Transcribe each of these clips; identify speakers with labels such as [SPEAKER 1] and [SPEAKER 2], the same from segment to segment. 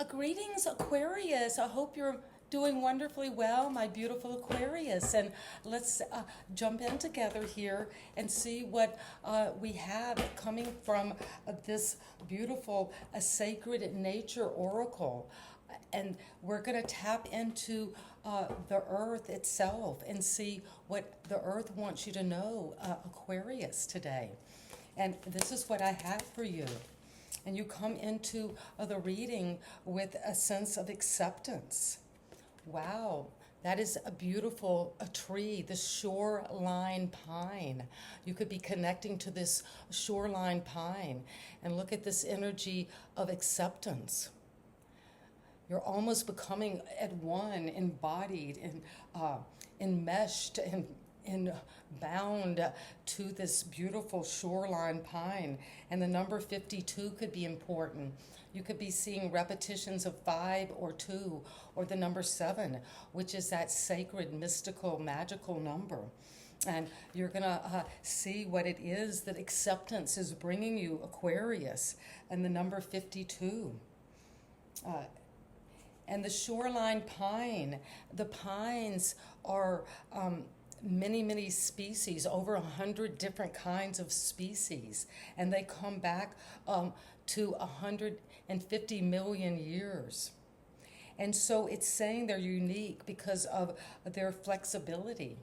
[SPEAKER 1] Greetings, Aquarius. I hope you're doing wonderfully well, my beautiful Aquarius. And let's jump in together here and see what we have coming from this beautiful sacred nature oracle. And we're going to tap into the earth itself and see what the earth wants you to know, Aquarius, today. And this is what I have for you. And you come into the reading with a sense of acceptance. Wow, that is a beautiful tree, the shoreline pine. You could be connecting to this shoreline pine and look at this energy of acceptance. You're almost becoming at one, embodied, enmeshed, and bound to this beautiful shoreline pine. And the number 52 could be important. You could be seeing repetitions of 5 or 2, or the number 7, which is that sacred, mystical, magical number. And you're going to see what it is that acceptance is bringing you, Aquarius, and the number 52. And the shoreline pine, the pines are many species, over 100 different kinds of species, and they come back to 150 million years. And so it's saying they're unique because of their flexibility.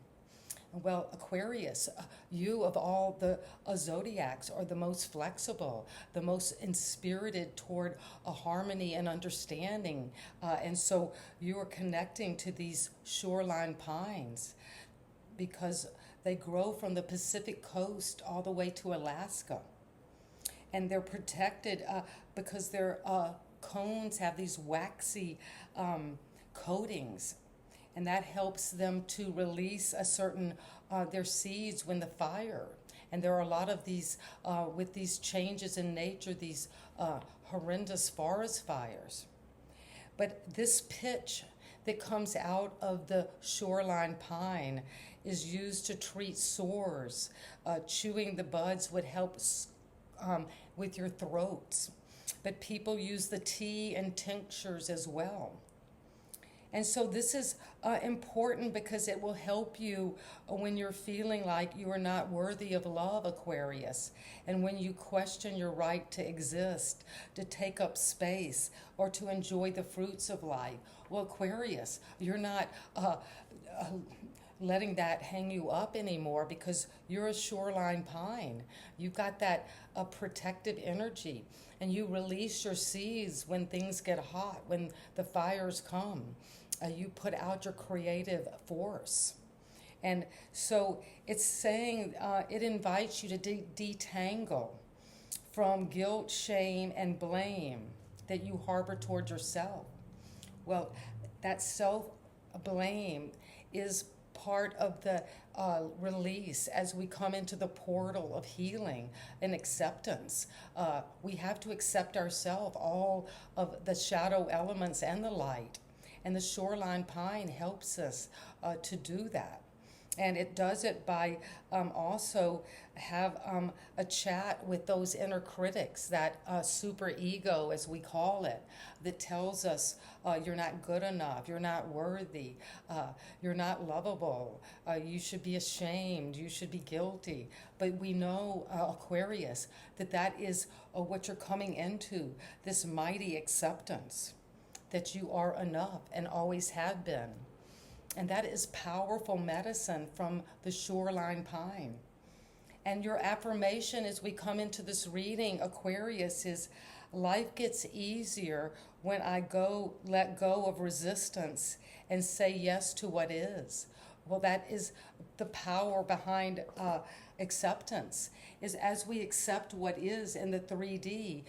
[SPEAKER 1] Well, Aquarius, you of all the zodiacs are the most flexible, the most inspirited toward a harmony and understanding. And so you are connecting to these shoreline pines because they grow from the Pacific coast all the way to Alaska. And they're protected because their cones have these waxy coatings. And that helps them to release a certain, their seeds when the fire. And there are a lot of these, with these changes in nature, these horrendous forest fires. But this pitch that comes out of the shoreline pine is used to treat sores. Chewing the buds would help with your throats. But people use the tea and tinctures as well. And so this is important because it will help you when you're feeling like you are not worthy of love, Aquarius, and when you question your right to exist, to take up space, or to enjoy the fruits of life. Well, Aquarius, you're not letting that hang you up anymore because you're a shoreline pine. You've got that protective energy, and you release your seeds when things get hot, when the fires come. You put out your creative force. And so it's saying, it invites you to detangle from guilt, shame, and blame that you harbor toward yourself. Well, that self-blame is part of the release as we come into the portal of healing and acceptance. We have to accept ourselves, all of the shadow elements and the light. And the shoreline pine helps us to do that. And it does it by also have a chat with those inner critics, that super ego, as we call it, that tells us you're not good enough, you're not worthy, you're not lovable, you should be ashamed, you should be guilty. But we know, Aquarius, that is what you're coming into, this mighty acceptance, that you are enough and always have been. And that is powerful medicine from the shoreline pine. And your affirmation as we come into this reading, Aquarius, is life gets easier when I let go of resistance and say yes to what is. Well, that is the power behind acceptance, is as we accept what is in the 3D,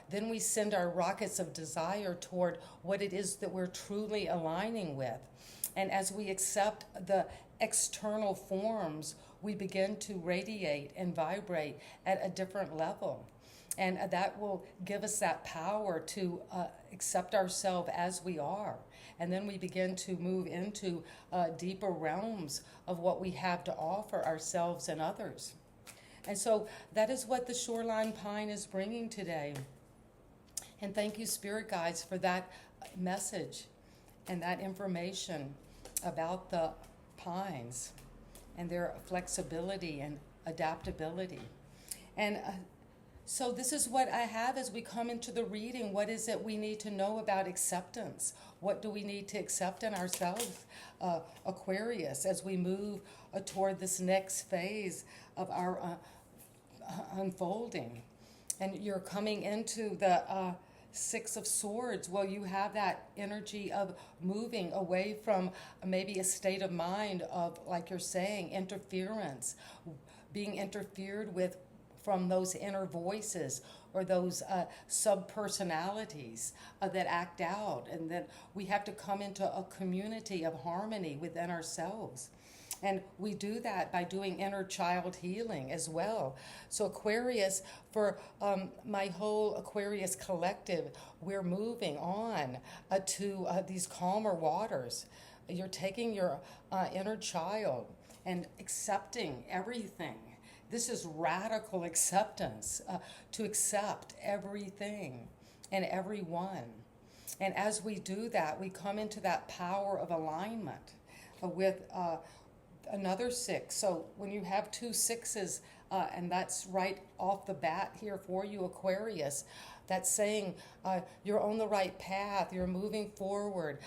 [SPEAKER 1] then we send our rockets of desire toward what it is that we're truly aligning with. And as we accept the external forms, we begin to radiate and vibrate at a different level. And that will give us that power to accept ourselves as we are. And then we begin to move into deeper realms of what we have to offer ourselves and others. And so that is what the shoreline pine is bringing today. And thank you, Spirit Guides, for that message and that information about the pines and their flexibility and adaptability. And so this is what I have as we come into the reading. What is it we need to know about acceptance? What do we need to accept in ourselves, Aquarius, as we move toward this next phase of our unfolding? And you're coming into the Six of Swords. Well, you have that energy of moving away from maybe a state of mind of, like you're saying, interference, being interfered with from those inner voices or those sub-personalities that act out, and that we have to come into a community of harmony within ourselves. And we do that by doing inner child healing as well. So Aquarius, for my whole Aquarius collective, we're moving on to these calmer waters. You're taking your inner child and accepting everything. This is radical acceptance, to accept everything and everyone. And as we do that, we come into that power of alignment with another six. So when you have two sixes, and that's right off the bat here for you, Aquarius, that's saying you're on the right path, you're moving forward.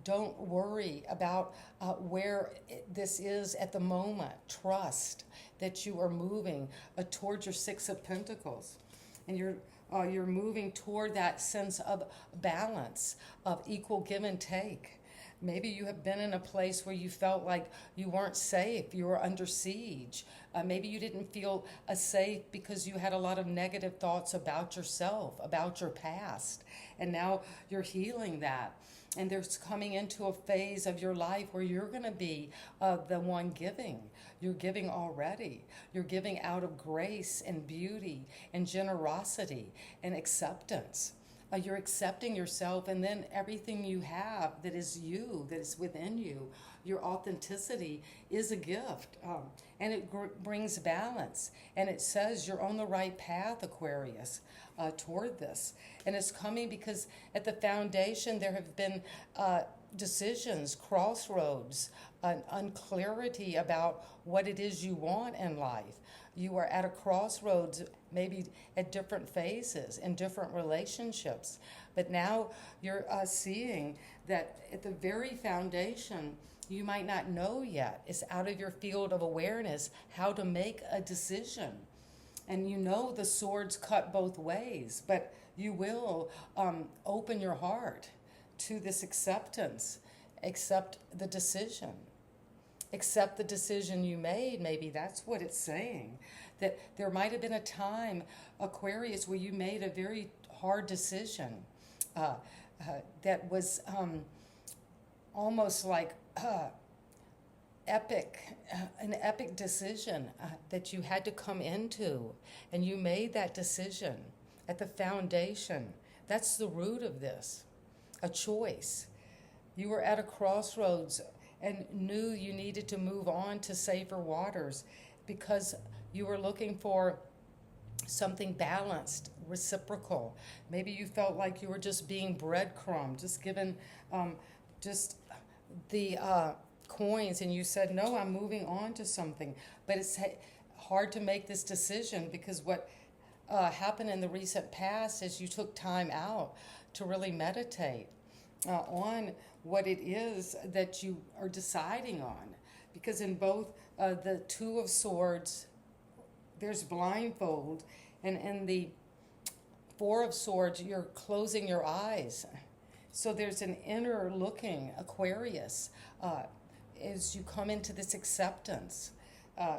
[SPEAKER 1] Don't worry about where this is at the moment. Trust that you are moving towards your Six of Pentacles. And you're moving toward that sense of balance, of equal give and take. Maybe you have been in a place where you felt like you weren't safe, you were under siege. Maybe you didn't feel safe because you had a lot of negative thoughts about yourself, about your past. And now you're healing that. And there's coming into a phase of your life where you're going to be the one giving. You're giving already. You're giving out of grace and beauty and generosity and acceptance. You're accepting yourself, and then everything you have that is you, that is within you, your authenticity is a gift. And it brings balance. And it says you're on the right path, Aquarius, toward this. And it's coming because at the foundation there have been decisions, crossroads, unclarity about what it is you want in life. You are at a crossroads, maybe at different phases, in different relationships. But now you're seeing that at the very foundation, you might not know yet. It's out of your field of awareness how to make a decision. And you know the swords cut both ways, but you will open your heart to this acceptance. Accept the decision. Accept the decision you made. Maybe that's what it's saying. That there might have been a time, Aquarius, where you made a very hard decision that was almost like an epic decision that you had to come into. And you made that decision at the foundation. That's the root of this, a choice. You were at a crossroads and knew you needed to move on to safer waters because you were looking for something balanced, reciprocal. Maybe you felt like you were just being breadcrumbed, just given just the coins, and you said, no, I'm moving on to something. But it's hard to make this decision because what happened in the recent past is you took time out to really meditate on what it is that you are deciding on. Because in both the Two of Swords, there's blindfold, and in the Four of Swords, you're closing your eyes. So there's an inner looking, Aquarius, as you come into this acceptance.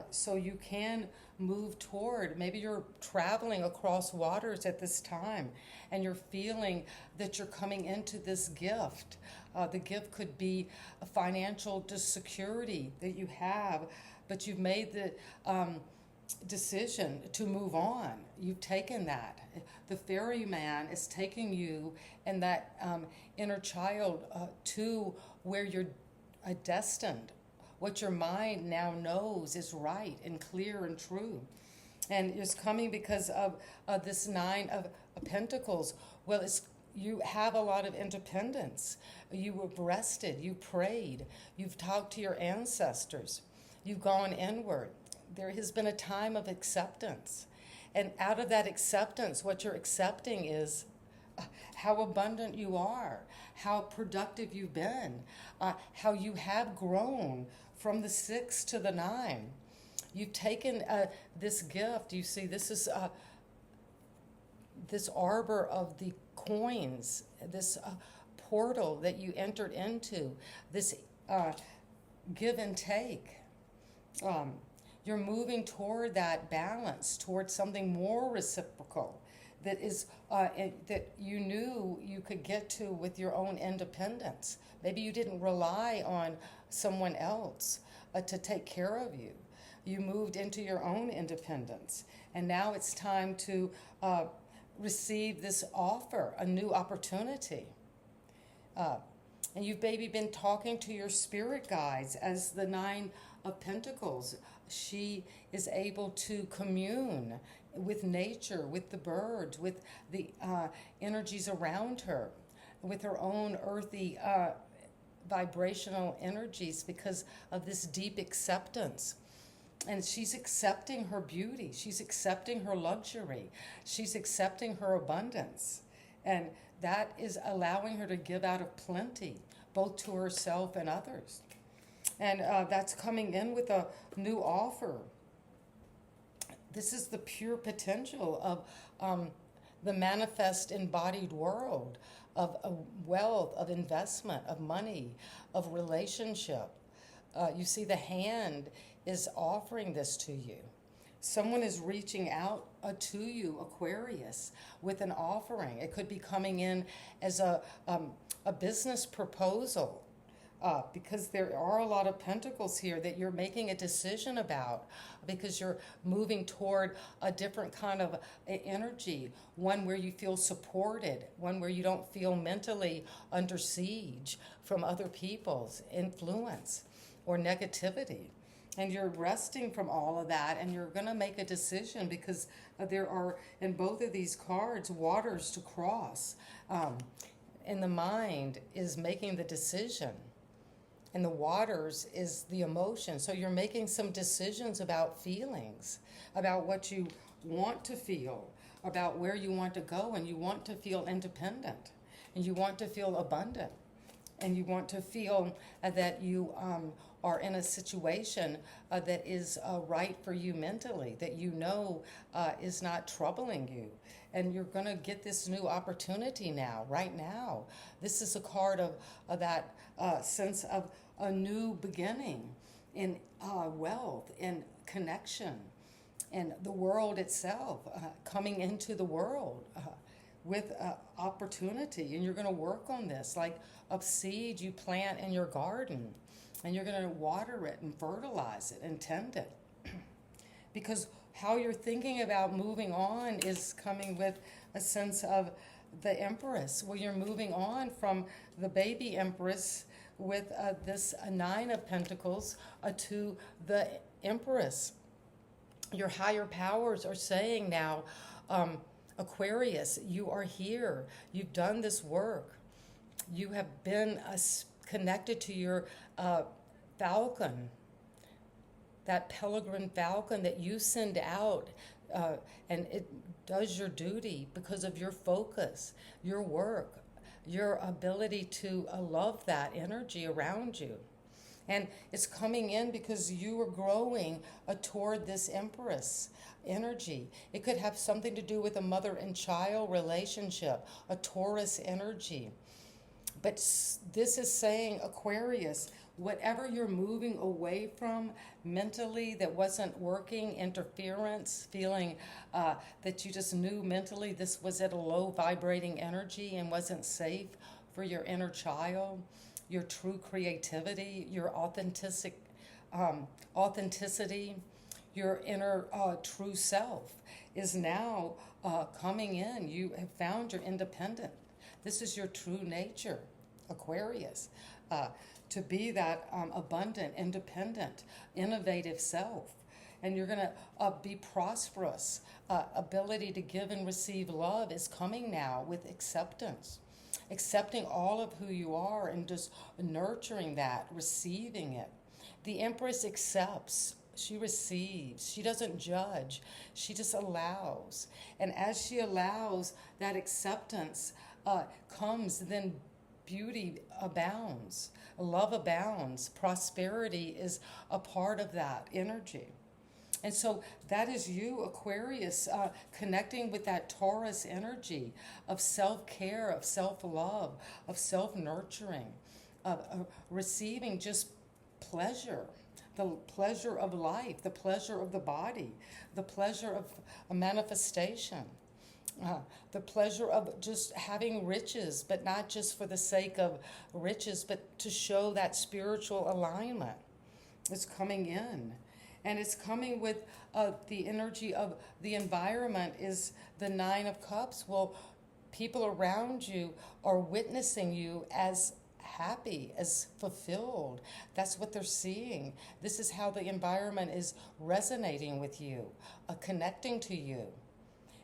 [SPEAKER 1] So you can move toward, maybe you're traveling across waters at this time and you're feeling that you're coming into this gift. The gift could be a financial security that you have, but you've made the decision to move on. You've taken that. The ferryman is taking you and that inner child to where you're destined. What your mind now knows is right and clear and true. And it's coming because of this Nine of Pentacles, Well, you have a lot of independence. You have rested, you prayed, you've talked to your ancestors, you've gone inward. There has been a time of acceptance. And out of that acceptance, what you're accepting is how abundant you are, how productive you've been, how you have grown from the 6 to the 9. You've taken this gift. You see, this is this arbor of the coins, this portal that you entered into, this give and take. You're moving toward that balance, toward something more reciprocal that is that you knew you could get to with your own independence. Maybe you didn't rely on someone else to take care of you. You moved into your own independence, and now it's time to receive this offer, a new opportunity. And you've maybe been talking to your spirit guides as the 9 of Pentacles. She is able to commune with nature, with the birds, with the energies around her, with her own earthy vibrational energies because of this deep acceptance. And she's accepting her beauty. She's accepting her luxury. She's accepting her abundance. And that is allowing her to give out of plenty, both to herself and others. And that's coming in with a new offer. This is the pure potential of the manifest embodied world, of wealth, of investment, of money, of relationship. You see, the hand is offering this to you. Someone is reaching out to you, Aquarius, with an offering. It could be coming in as a business proposal, because there are a lot of pentacles here that you're making a decision about, because you're moving toward a different kind of energy, one where you feel supported, one where you don't feel mentally under siege from other people's influence or negativity. And you're resting from all of that, and you're going to make a decision because there are, in both of these cards, waters to cross. And the mind is making the decision, and the waters is the emotion. So you're making some decisions about feelings, about what you want to feel, about where you want to go, and you want to feel independent, and you want to feel abundant, and you want to feel that you are in a situation that is right for you mentally, that you know is not troubling you. And you're going to get this new opportunity now, right now. This is a card of that sense of a new beginning in wealth, in connection, and the world itself, coming into the world with opportunity. And you're going to work on this like a seed you plant in your garden. And you're going to water it and fertilize it and tend it. Because how you're thinking about moving on is coming with a sense of the Empress. Well, you're moving on from the baby Empress with this 9 of Pentacles to the Empress. Your higher powers are saying now, Aquarius, you are here. You've done this work. You have been connected to your falcon, that peregrine falcon that you send out, and it does your duty because of your focus, your work, your ability to love that energy around you. And it's coming in because you are growing toward this Empress energy. It could have something to do with a mother and child relationship, a Taurus energy. But this is saying, Aquarius, whatever you're moving away from mentally that wasn't working, interference, feeling that you just knew mentally this was at a low vibrating energy and wasn't safe for your inner child, your true creativity, your authenticity, your inner true self is now coming in. You have found your independent. This is your true nature, Aquarius, to be that abundant, independent, innovative self. and you're going to be prosperous. Ability to give and receive love is coming now with acceptance. Accepting all of who you are and just nurturing that, receiving it. The Empress accepts. She receives. She doesn't judge. She just allows. And as she allows, that acceptance comes, then beauty abounds. Love abounds. Prosperity is a part of that energy. And so that is you, Aquarius, connecting with that Taurus energy of self-care, of self-love, of self-nurturing, of receiving just pleasure, the pleasure of life, the pleasure of the body, the pleasure of a manifestation, the pleasure of just having riches, but not just for the sake of riches, but to show that spiritual alignment is coming in. And it's coming with the energy of the environment is the Nine of Cups. Well, people around you are witnessing you as happy, as fulfilled. That's what they're seeing. This is how the environment is resonating with you, connecting to you.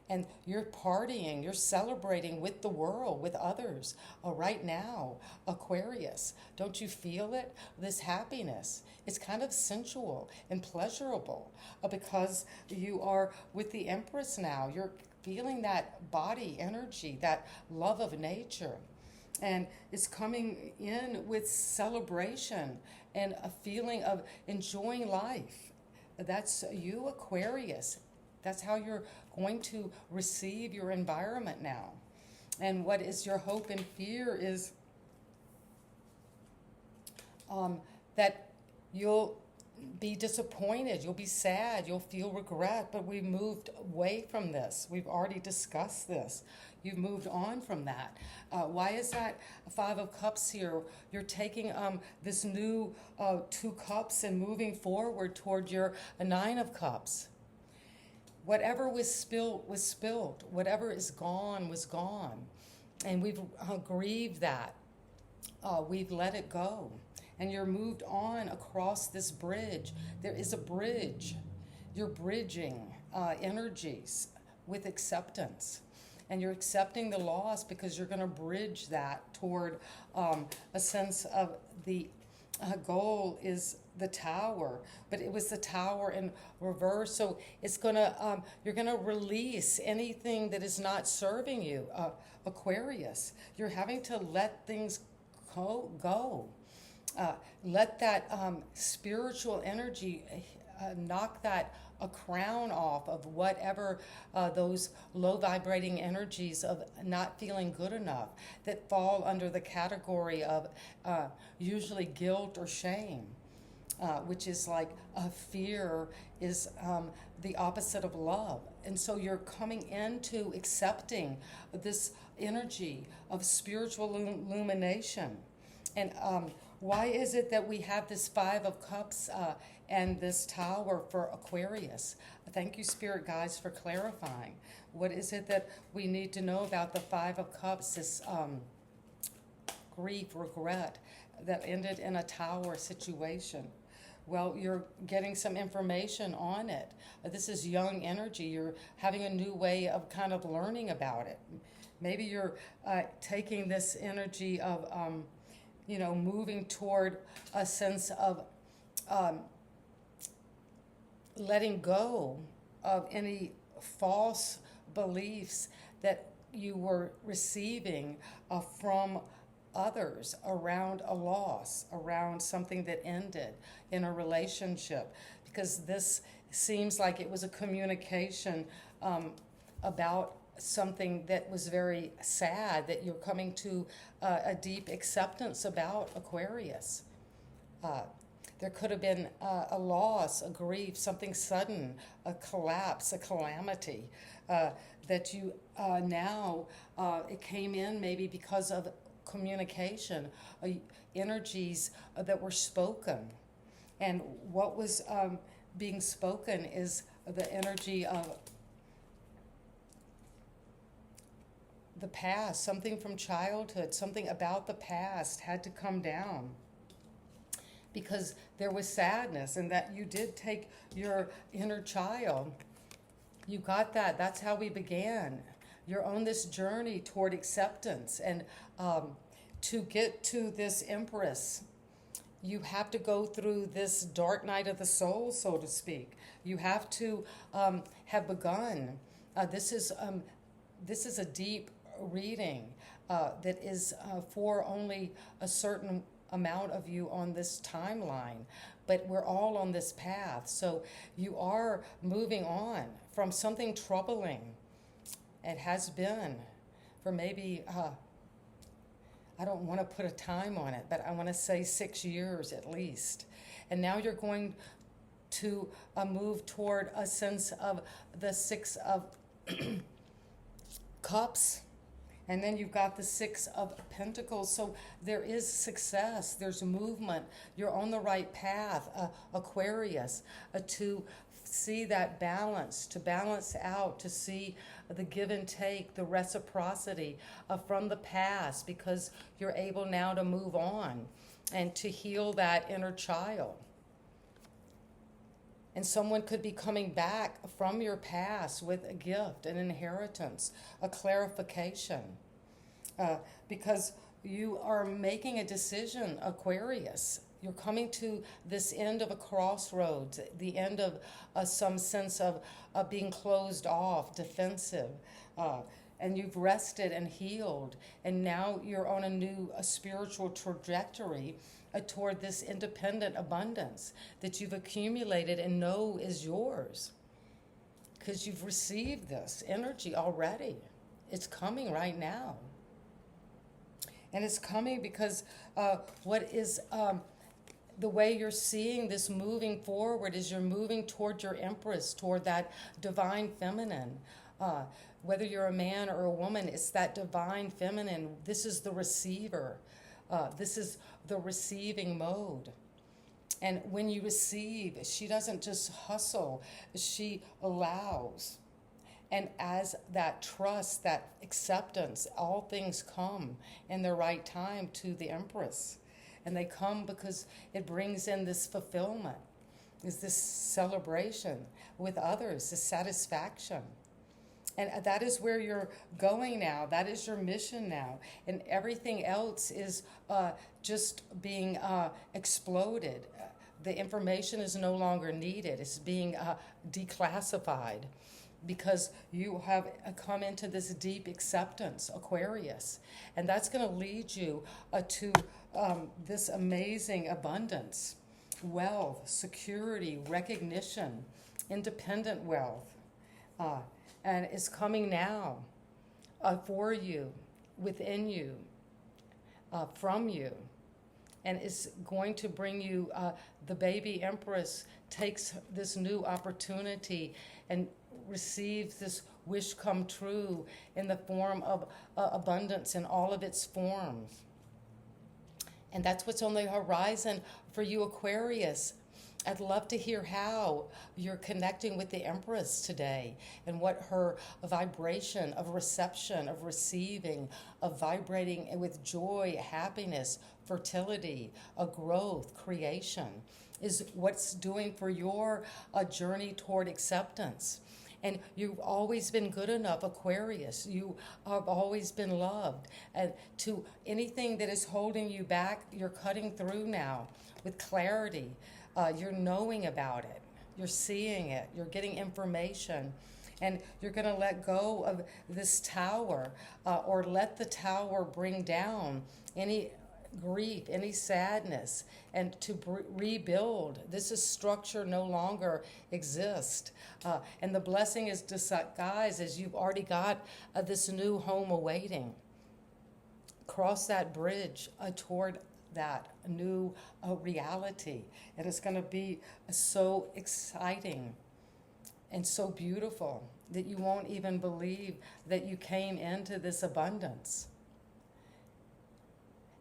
[SPEAKER 1] And you're partying, you're celebrating with the world, with others right now, Aquarius. Don't you feel it? This happiness. It's kind of sensual and pleasurable because you are with the Empress now. You're feeling that body energy, that love of nature. And it's coming in with celebration and a feeling of enjoying life. That's you, Aquarius. That's how you're going to receive your environment now. And what is your hope and fear is that you'll be disappointed, you'll be sad, you'll feel regret, but we've moved away from this. We've already discussed this. You've moved on from that. Why is that Five of Cups here? You're taking this new 2 cups and moving forward toward your Nine of Cups. Whatever was spilled was spilled. Whatever is gone was gone. And we've grieved that. We've let it go. And you're moved on across this bridge. There is a bridge. You're bridging energies with acceptance. And you're accepting the loss because you're going to bridge that toward a sense of the goal is the Tower, but it was the Tower in reverse. So it's gonna you're gonna release anything that is not serving you, Aquarius. You're having to let things go. Let that spiritual energy knock that a crown off of whatever those low vibrating energies of not feeling good enough that fall under the category of usually guilt or shame, which is like fear is the opposite of love. And so you're coming into accepting this energy of spiritual illumination. And why is it that we have this Five of Cups and this Tower for Aquarius? Thank you, Spirit Guides, for clarifying. What is it that we need to know about the Five of Cups, this grief, regret that ended in a Tower situation? Well, you're getting some information on it. This is young energy. You're having a new way of kind of learning about it. Maybe you're taking this energy of moving toward a sense of letting go of any false beliefs that you were receiving from others around a loss, around something that ended in a relationship, because this seems like it was a communication about something that was very sad that you're coming to a deep acceptance about, Aquarius. There could have been a loss, a grief, something sudden, a collapse, a calamity that you now, it came in maybe because of communication, energies that were spoken. And what was being spoken is the energy of the past, something from childhood, something about the past had to come down. because there was sadness, and that you did take your inner child. You got that. That's how we began. You're on this journey toward acceptance, and to get to this Empress, you have to go through this dark night of the soul, so to speak. You have to have begun. This is a deep reading that is for only a certain amount of you on this timeline, but we're all on this path. So you are moving on from something troubling. It has been for maybe, I don't want to put a time on it, but I want to say 6 years at least. And now you're going to move toward a sense of the Six of Cups. And then you've got the Six of Pentacles. So there is success. There's movement. You're on the right path, Aquarius, to see that balance, to balance out, to see the give and take, the reciprocity from the past, because you're able now to move on and to heal that inner child. And someone could be coming back from your past with a gift, an inheritance, a clarification. Because you are making a decision, Aquarius. You're coming to this end of a crossroads, the end of some sense of being closed off, defensive. And you've rested and healed. And now you're on a spiritual trajectory toward this independent abundance that you've accumulated and know is yours. Because you've received this energy already. It's coming right now. And it's coming because the way you're seeing this moving forward is you're moving toward your Empress, toward that divine feminine. Whether you're a man or a woman, it's that divine feminine. This is the receiver. This is the receiving mode. And when you receive, she doesn't just hustle, she allows. And as that trust, that acceptance, all things come in the right time to the Empress. And they come because it brings in this fulfillment, is this celebration with others, this satisfaction. And that is where you're going now. That is your mission now. And everything else is just being exploded. The information is no longer needed. It's being declassified because you have come into this deep acceptance, Aquarius. And that's going to lead you to this amazing abundance, wealth, security, recognition, independent wealth. And it's coming now for you, within you, from you. And it's going to bring you, the baby Empress takes this new opportunity and receives this wish come true in the form of abundance in all of its forms. And that's what's on the horizon for you, Aquarius. I'd love to hear how you're connecting with the Empress today and what her vibration of reception, of receiving, of vibrating with joy, happiness, fertility, a growth, creation is what's doing for your journey toward acceptance. And you've always been good enough, Aquarius. You have always been loved. And to anything that is holding you back, you're cutting through now with clarity. You're knowing about it. You're seeing it. You're getting information. And you're going to let go of this tower or let the tower bring down any grief, any sadness, and to rebuild. This is structure no longer exists. And the blessing is disguised as you've already got this new home awaiting. Cross that bridge toward that new reality. And it's going to be so exciting and so beautiful that you won't even believe that you came into this abundance.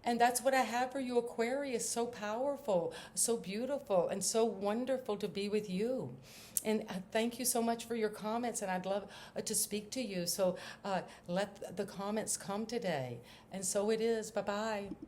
[SPEAKER 1] And that's what I have for you, Aquarius. So powerful, so beautiful, and so wonderful to be with you. And thank you so much for your comments, and I'd love to speak to you. So let the comments come today. And so it is. Bye-bye.